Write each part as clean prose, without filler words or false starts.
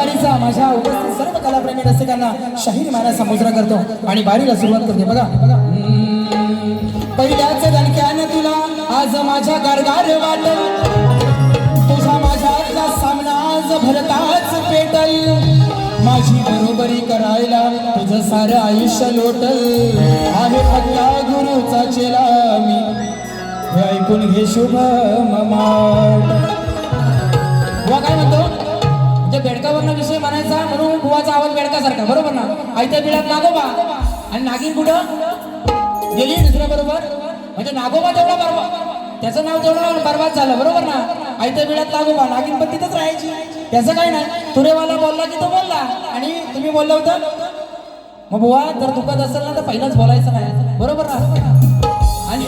बारीचा माझ्या उपस्थित सर्व कलाप्रेमी रसिकांना शाहीर मारायचा मुजरा करतो आणि बारीला सुरुवात करते बघा. पहिल्याच दणक्यानं तुला आज माझ्या गारगार वाटल, तुझा माझ्यातला सामना आज भरताच पेटल, माझी बरोबरी करायला तुझं सारं आयुष्य लोटल, आहे फक्ता गुरुचा चेला मी, हे ऐकून घे शुभ ममाट. बुवा काय म्हणतो म्हणजे बेडकावरनं विषय म्हणायचा म्हणून बुवाचा आवाज बेडकासारखा, बरोबर ना. आयत्या बिळात नागोबा आणि नागिन कुठं गेली दुसऱ्या बरोबर, म्हणजे नागोबा तेवढा बरबाद, त्याचं नाव तेवढं बरबाद झालं, बरोबर ना. आयत्या बिळात नागोबा, नागिन पण तिथंच राहायची, त्याचं काही नाही. तुरेवाला बोलला की तो बोलला आणि तुम्ही बोललं होतं. मग बुवा जर दुखत असेल ना तर पहिलाच बोलायचं नाही, बरोबर ना. आणि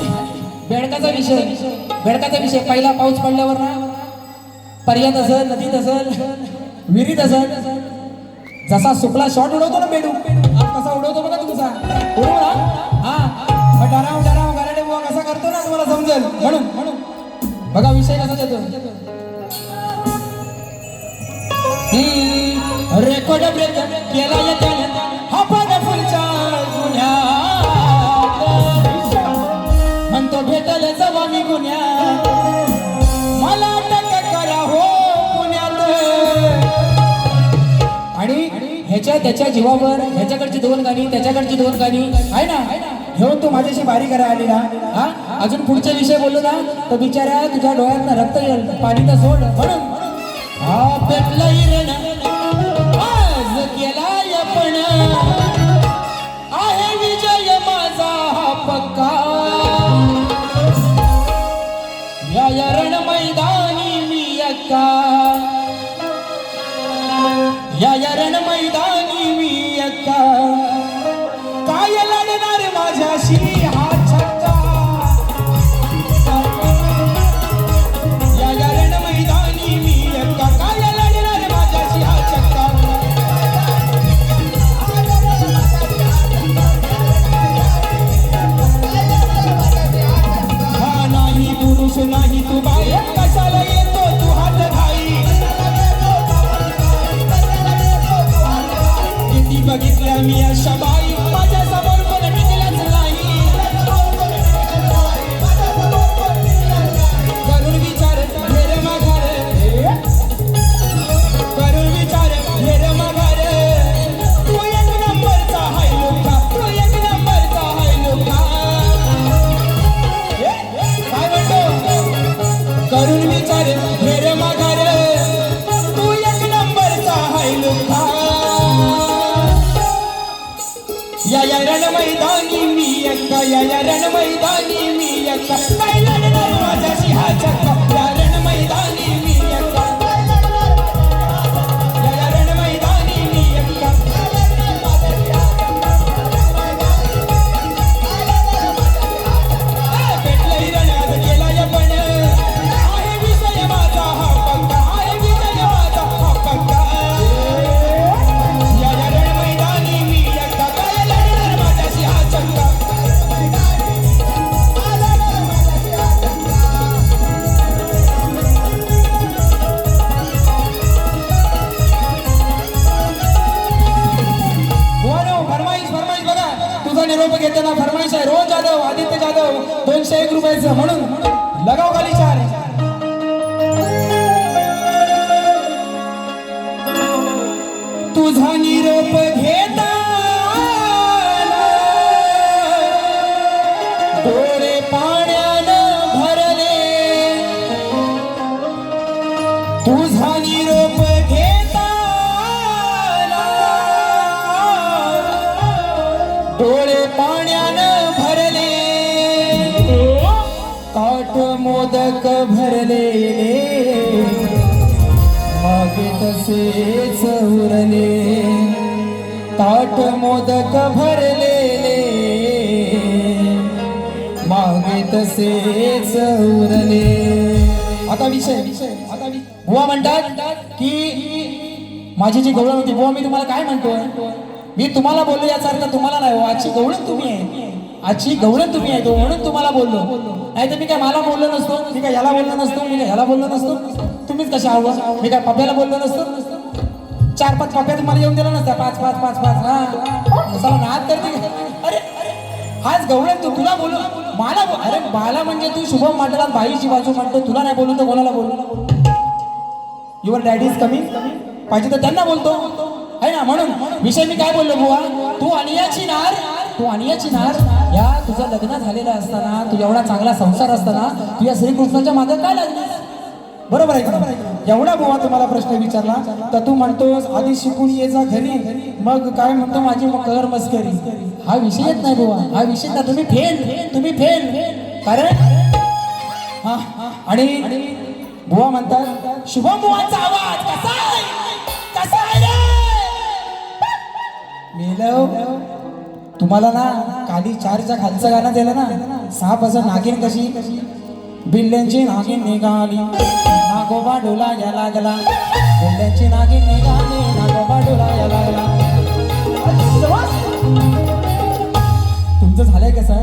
बेडकाचा विषय पहिला पाऊस पडल्यावर ना पर्यात असेल, नदीत असेल, विहिरीत असेल, जसा सुकला शॉट उडवतो ना बेडू कसा उडवतो बघा तुमचा उडवू ना. हा डराव गराडे बुवा कसा करतो ना तुम्हाला समजेल, म्हणून बघा विषय कसा देतो. रेकॉर्ड ब्रेक केला या त्याने हा पण फुलच्या गुन्ह्यात, म्हणतो भेटल जवा मी गुन्ह्यात, मला अटक करा हो पुण्यात. आणि ह्याच्या त्याच्या जीवावर ह्याच्याकडची दोन गाणी त्याच्याकडची दोन गाणी आहे ना, घेऊन तू माझ्याशी बारी करा आली ना. हा अजून पुढचा विषय बोललो ना तर बिचाऱ्या तुझ्या डोळ्यात रक्त येईल, पाणी तर सोड. म्हणून हा पेटला हिरण आज केलाय पण आहे विजय माझा हा पक्का, या रण मैदानी मी अक्का, या रण मैदानी मी अक्का, काय लढणार माझ्याशी हा छक्का, या रण मैदानी मी अक्का, काय लढणार माझ्याशी हा छक्का. हा नाही पुरुष नाही तू बाई, कशाला येतो तू हात घाई, किती बघितल्या मी अशा बाई माझ्या समोर कोण टिकलाच नाही, करून विचार हेर माघार, करून विचार हेर माघार, तू एक नंबरचा हाय लोका, तू एक नंबरचा हाय लोका. काय म्हणतो करून विचार हेर माघार, तू एक नंबरचा हाय लोका, या रण मैदानी मी अक्का, या रण मैदानी मी अक्का, काय लढणार माझ्याशी हा छक्का, या रण मैदानी मी अक्का, या रण मैदानी मी अक्का. पेटलं हिरण आज केलाय पण आहे विजय माझा हा पक्का, आहे विजय माझा हा पक्का, या रण मैदानी मी अक्का, काय लढणार माझ्याशी हा छक्का. फरमाईश बघा, तुझा निरोप घेताना फरमाईश आहे रोज जाधव आदित्य जाधव 201 रुपयाचं, म्हणून लगाव खाली चार. तुझा निरोप घेता डोळे पाण्यानं भरले, तुझा निरोप घेता डोळे पाण्यानं भरले, ताट मोदक भरलेले मागे तसेच उरले, ताट मोदक भरलेले मागे तसेच उरले. आता विषय बुवा म्हणतात की माझी जी गवळण होती, बुवा मी तुम्हाला काय म्हणतोय, मी तुम्हाला बोललो याचा अर्थ तुम्हाला नाही हो, आजची गवळण तुम्ही आहे, आजची गवळण तुम्ही आहे तो, म्हणून तुम्हाला बोललो. नाही तर मी काय मला बोललो नसतो, मी काय याला बोललो नसतो, मी काय ह्याला बोललो नसतो, तुम्हीच कशा आहो, मी काय पप्याला बोललो नसतो. 4-5 कॉप्या तुम्हाला येऊन दिला नसत्या 5-5-5-5 हा चला नाद करते का? अरे हाच गवळे तू तुला बोलू मला अरे बाला म्हणजे तू शुभम मांडलात बाईची बाजू मांडतो तुला नाही बोलू तर कोणाला बोलू युअर डॅडी इज कमिंग पाहिजे तर त्यांना बोलतो आहे ना म्हणून विषय मी काय बोललो बुवा तू अनियाची नार या तुझं लग्न झालेलं असताना तू एवढा चांगला संसार असताना तू या श्रीकृष्णाच्या मागे काय लागलीस बरोबर आहे का एवढा बुवा तुम्हाला प्रश्न विचारला तर तू म्हणतोस आधी शिकून ये जा घरी मग काय म्हणतो माझी कर मस्करी हा विषय येत नाही बुवा हा विषय ना तुम्ही फेल कारण हा आणि बुवा म्हणतात शुभम बुवांचा आवाज कसा आहे रे मेलव तुम्हाला ना काली 4च्या खालचं गाणं दिलं ना 6 पासून नागिन कशी बिल्ल्यांची नागिन निघाली नागोबा डोलाया लागला बिल्ल्यांची नागिन निघाली नागोबा डोलाया लागला तुमचं झालंय कसं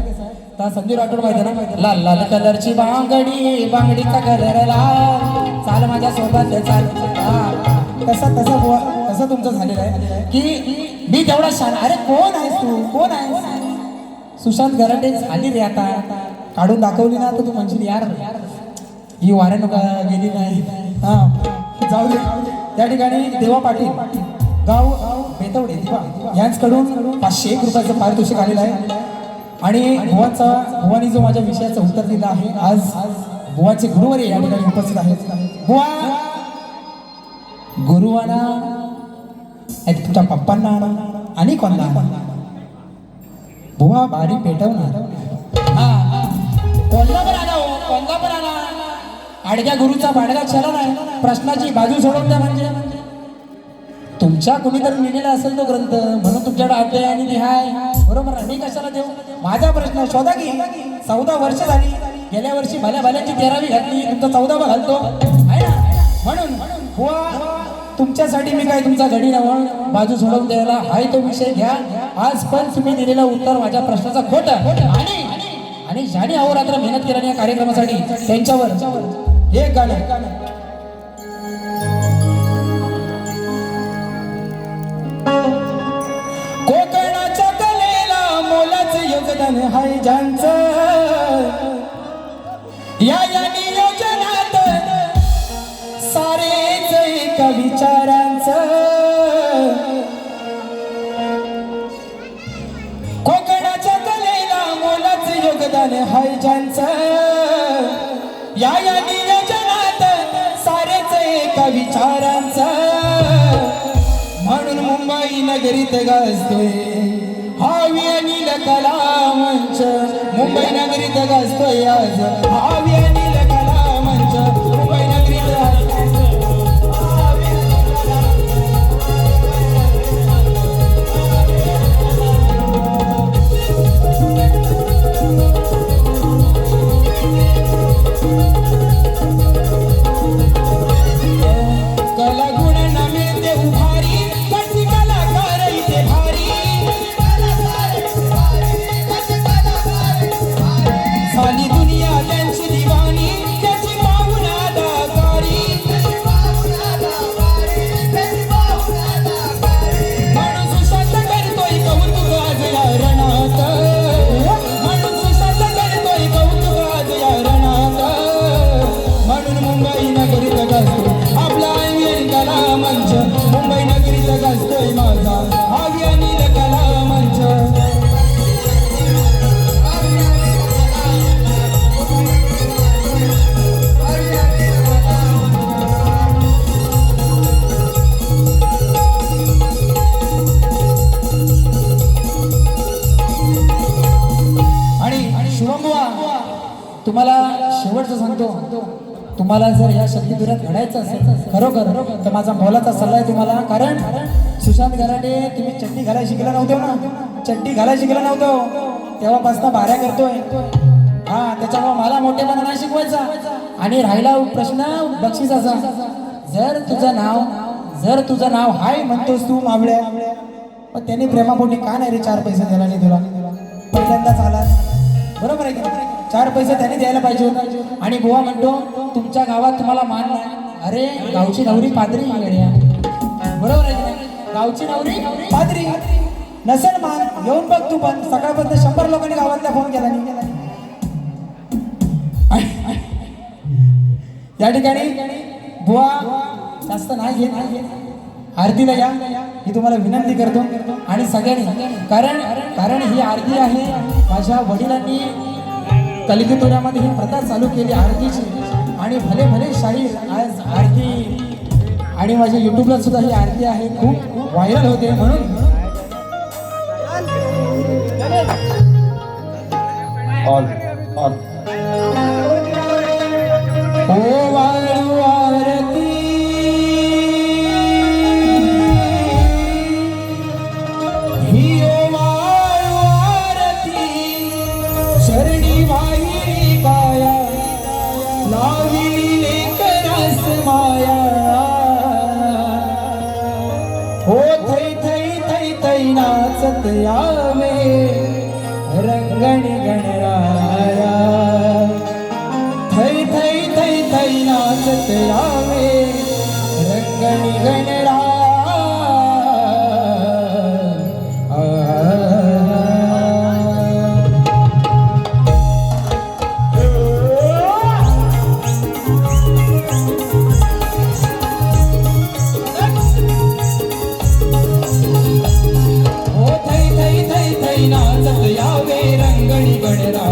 तर संजय राठोड माहिती ना लाल लाल कलरची बांगडीचा कलर लाल चाल माझ्या सोबत चाल तसं तुमचं झालेलं आहे की मी तेवढा शान अरे कोण आहेस सुशांत गराटे झाली रे आता काढून दाखवली ना तर तू म्हणशील यार ही वाऱ्यानं गेली नाही हा जाऊ दे त्या ठिकाणी देवा पाटील गाव बेतवडे यांच्याकडून 501 रुपयाचं पारितोषिक आलेलं आहे आणि भुवानी जो माझ्या विषयाचं उत्तर दिलं आहे आज भुवाचे गुरुवारी या ठिकाणी उपस्थित आहेत भुवा गुरुवाना तुझ्या पप्पांना आणि कोणाला बुवा बारी पेटवणार कोणता पण आला आडग्या गुरुचा बाडगा चला नाही प्रश्नाची बाजू सोडवून द्या म्हणजे तुमच्या कोणीतरी लिहिलेला असेल तो ग्रंथ म्हणून तुमच्याकडे अध्याय आणि लिहाय बरोबर मी कशाला देऊ माझा प्रश्न शोधा की 14 वर्ष झाली गेल्या वर्षी भल्याची 13वी घातली तुमचा 14वा घालतो आहे ना म्हणून बुवा तुमच्यासाठी मी काय तुमचा घडी नवं बाजू सोडवून द्यायला हाय तो विषय घ्या आज पण तुम्ही दिलेलं उत्तर माझ्या प्रश्नाचा खोटं आणि ज्याने अहोरात्र मेहनत केल्याने या कार्यक्रमासाठी त्यांच्यावर हे गाणं कोकणाच्या कलेला मोलाचं योगदान हाय ज्यांचं या नियोजनात सारेच एका विचारांचं कोकणाच्या कलेला मोलाचं योगदान हाय ज्यांचं या नियोजनात सारेच एका विचारांचं म्हणून मुंबई नगरीत गाजतोय हावी अनिल कला मंच मुंबई नगरीत गाजतोय आज हावी अनिल कला मंच मुंबई नगरीत मुंबई नगरीत गाजतोय माझा हावी अनिल कला मंच आणि शुभमबुवा तुम्हाला शेवटचं सांगतो तुम्हाला जर या शक्तीपीठात घडायचं असेल खरोखर तर माझा मोलाचा सल्ला आहे तुम्हाला कारण सुशांत गराटे तुम्ही चड्डी घालायला शिकला नव्हतो ना चड्डी घालायला शिकला नव्हतो तेव्हापासून बाऱ्या करतोय हा त्याच्यामुळे मला मोठेपणा नाही शिकवायचा आणि राहिला प्रश्न बक्षिसाचा जर तुझं नाव हाय म्हणतोस तू मावळ्या पण त्यांनी प्रेमापोटी का नाही रे 4 पैसे दिला नाही तुला पहिल्यांदाच आला बरोबर आहे की 4 पैसे त्यांनी द्यायला पाहिजे होते आणि बुवा म्हणतो तुमच्या गावात तुम्हाला मान नाही अरे गावची नवरी पादरी गड्या बरोबर आहे की नाही? गावची नवरी पादरी नसेल मान येऊन बघ तू पण सकाळपर्यंत 100 लोकांनी गावातल्या फोन केला नाही या ठिकाणी बुवा जास्त नाही घेत आरतीला या ही तुम्हाला विनंती करतो आणि सगळ्यांनी कारण ही आरती आहे माझ्या वडिलांनी कलिकेतोऱ्यामध्ये ही प्रथा चालू केली आरतीची आणि भले भले शाहीर आज आरती आणि माझ्या युट्यूबला सुद्धा ही आरती आहे खूप व्हायरल होते म्हणून ओ वाळू आरती ही ओ वाळू आरती शरणी वाहिली काया लाविली लेकरास माया हो थै थै थै थै नाचत यावे रंगणी गणराया थै थै थै थै नाचत यावे रंगणी गणराया नाचत यावे रंगणी गणराया